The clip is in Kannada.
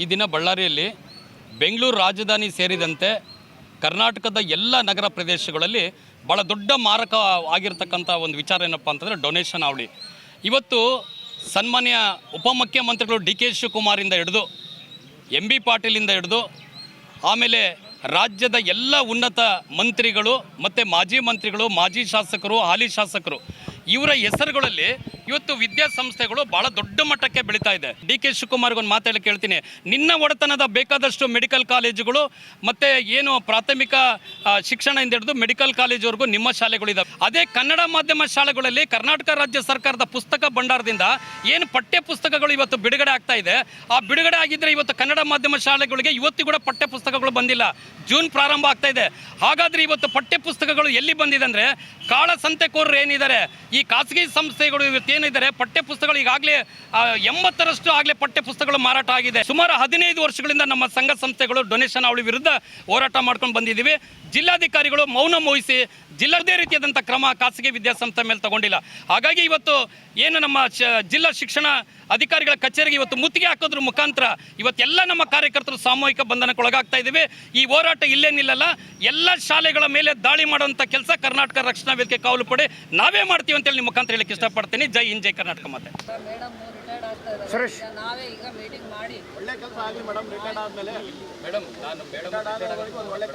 ಈ ದಿನ ಬಳ್ಳಾರಿಯಲ್ಲಿ ಬೆಂಗಳೂರು ರಾಜಧಾನಿ ಸೇರಿದಂತೆ ಕರ್ನಾಟಕದ ಎಲ್ಲ ನಗರ ಪ್ರದೇಶಗಳಲ್ಲಿ ಭಾಳ ದೊಡ್ಡ ಮಾರಕ ಆಗಿರ್ತಕ್ಕಂಥ ಒಂದು ವಿಚಾರ ಏನಪ್ಪ ಅಂತಂದರೆ ಡೊನೇಷನ್ ಅವಳಿ. ಇವತ್ತು ಸನ್ಮಾನ್ಯ ಉಪಮುಖ್ಯಮಂತ್ರಿಗಳು ಡಿ ಕೆ ಶಿವಕುಮಾರಿಂದ ಹಿಡಿದು ಎಂ ಬಿ ಪಾಟೀಲಿಂದ ಹಿಡಿದು ಆಮೇಲೆ ರಾಜ್ಯದ ಎಲ್ಲ ಉನ್ನತ ಮಂತ್ರಿಗಳು ಮತ್ತು ಮಾಜಿ ಮಂತ್ರಿಗಳು, ಮಾಜಿ ಶಾಸಕರು, ಹಾಲಿ ಶಾಸಕರು ಇವರ ಹೆಸರುಗಳಲ್ಲಿ ಇವತ್ತು ವಿದ್ಯಾಸಂಸ್ಥೆಗಳು ಭಾಳ ದೊಡ್ಡ ಮಟ್ಟಕ್ಕೆ ಬೆಳೀತಾ ಇದೆ. ಡಿ ಕೆ ಶಿವಕುಮಾರ್ಗೆ ಒಂದು ಮಾತಾಡಲಿಕ್ಕೆ ಹೇಳ್ತೀನಿ, ನಿನ್ನ ಒಡೆತನದ ಬೇಕಾದಷ್ಟು ಮೆಡಿಕಲ್ ಕಾಲೇಜುಗಳು ಮತ್ತು ಏನು ಪ್ರಾಥಮಿಕ ಶಿಕ್ಷಣದಿಂದ ಹಿಡಿದು ಮೆಡಿಕಲ್ ಕಾಲೇಜುವರೆಗೂ ನಿಮ್ಮ ಶಾಲೆಗಳಿದ್ದಾವೆ. ಅದೇ ಕನ್ನಡ ಮಾಧ್ಯಮ ಶಾಲೆಗಳಲ್ಲಿ ಕರ್ನಾಟಕ ರಾಜ್ಯ ಸರ್ಕಾರದ ಪುಸ್ತಕ ಭಂಡಾರದಿಂದ ಏನು ಪಠ್ಯ ಪುಸ್ತಕಗಳು ಇವತ್ತು ಬಿಡುಗಡೆ ಆಗ್ತಾ ಇದೆ, ಆ ಬಿಡುಗಡೆ ಆಗಿದ್ದರೆ ಇವತ್ತು ಕನ್ನಡ ಮಾಧ್ಯಮ ಶಾಲೆಗಳಿಗೆ ಇವತ್ತು ಕೂಡ ಪಠ್ಯ ಪುಸ್ತಕಗಳು ಬಂದಿಲ್ಲ. ಜೂನ್ ಪ್ರಾರಂಭ ಆಗ್ತಾ ಇದೆ. ಹಾಗಾದರೆ ಇವತ್ತು ಪಠ್ಯ ಪುಸ್ತಕಗಳು ಎಲ್ಲಿ ಬಂದಿದೆ ಅಂದರೆ ಕಾಳಸಂತೆಕೋರರು ಏನಿದ್ದಾರೆ, ಈ ಖಾಸಗಿ ಸಂಸ್ಥೆಗಳು ಇವತ್ತೇನಿದ್ದಾರೆ ಪಠ್ಯ ಪುಸ್ತಕಗಳು ಈಗಾಗಲೇ 80% ಆಗಲೇ ಪಠ್ಯ ಪುಸ್ತಕಗಳು ಮಾರಾಟ ಆಗಿದೆ. ಸುಮಾರು 15 ವರ್ಷಗಳಿಂದ ನಮ್ಮ ಸಂಘ ಸಂಸ್ಥೆಗಳು ಡೊನೇಷನ್ ಅವಳಿ ವಿರುದ್ಧ ಹೋರಾಟ ಮಾಡ್ಕೊಂಡು ಬಂದಿದ್ದೀವಿ. ಜಿಲ್ಲಾಧಿಕಾರಿಗಳು ಮೌನ ವಹಿಸಿ ಜಿಲ್ಲದೇ ರೀತಿಯಾದಂಥ ಕ್ರಮ ಖಾಸಗಿ ವಿದ್ಯಾಸಂಸ್ಥೆ ಮೇಲೆ ತಗೊಂಡಿಲ್ಲ. ಹಾಗಾಗಿ ಇವತ್ತು ಏನು ನಮ್ಮ ಜಿಲ್ಲಾ ಶಿಕ್ಷಣ ಅಧಿಕಾರಿಗಳ ಕಚೇರಿಗೆ ಇವತ್ತು ಮುತ್ತಿಗೆ ಹಾಕೋದ್ರ ಮುಖಾಂತರ ಇವತ್ತೆಲ್ಲ ನಮ್ಮ ಕಾರ್ಯಕರ್ತರು ಸಾಮೂಹಿಕ ಬಂಧನಕ್ಕೊಳಗಾಗ್ತಾ ಇದ್ದೀವಿ. ಈ ಹೋರಾಟ ಇಲ್ಲೇ ನಿಲ್ಲಲ್ಲ. ಎಲ್ಲ ಶಾಲೆಗಳ ಮೇಲೆ ದಾಳಿ ಮಾಡುವಂಥ ಕೆಲಸ ಕರ್ನಾಟಕ ರಕ್ಷಣಾ ವೇದಿಕೆ ಕಾವಲು ಪಡೆ ನಾವೇ ಮಾಡ್ತೀವಿ ಅಂತೇಳಿ ನಿಮ್ಮ ಮುಖಾಂತರ ಹೇಳಕ್ಕೆ ಇಷ್ಟಪಡ್ತೀನಿ. ಜೈ ಹಿಂದ್, ಜೈ ಕರ್ನಾಟಕ. ಮತ್ತೆ ಸುರೇಶ್, ನಾವೇ ಈಗ ಮೀಟಿಂಗ್ ಮಾಡಿ ಒಳ್ಳೆ ಕೆಲಸ ಆಗಲಿ ಮೇಡಮ್. ರಿಟೈರ್ಡ್ ಆದ್ಮೇಲೆ ಮೇಡಮ್ ನಾನು ಒಳ್ಳೆ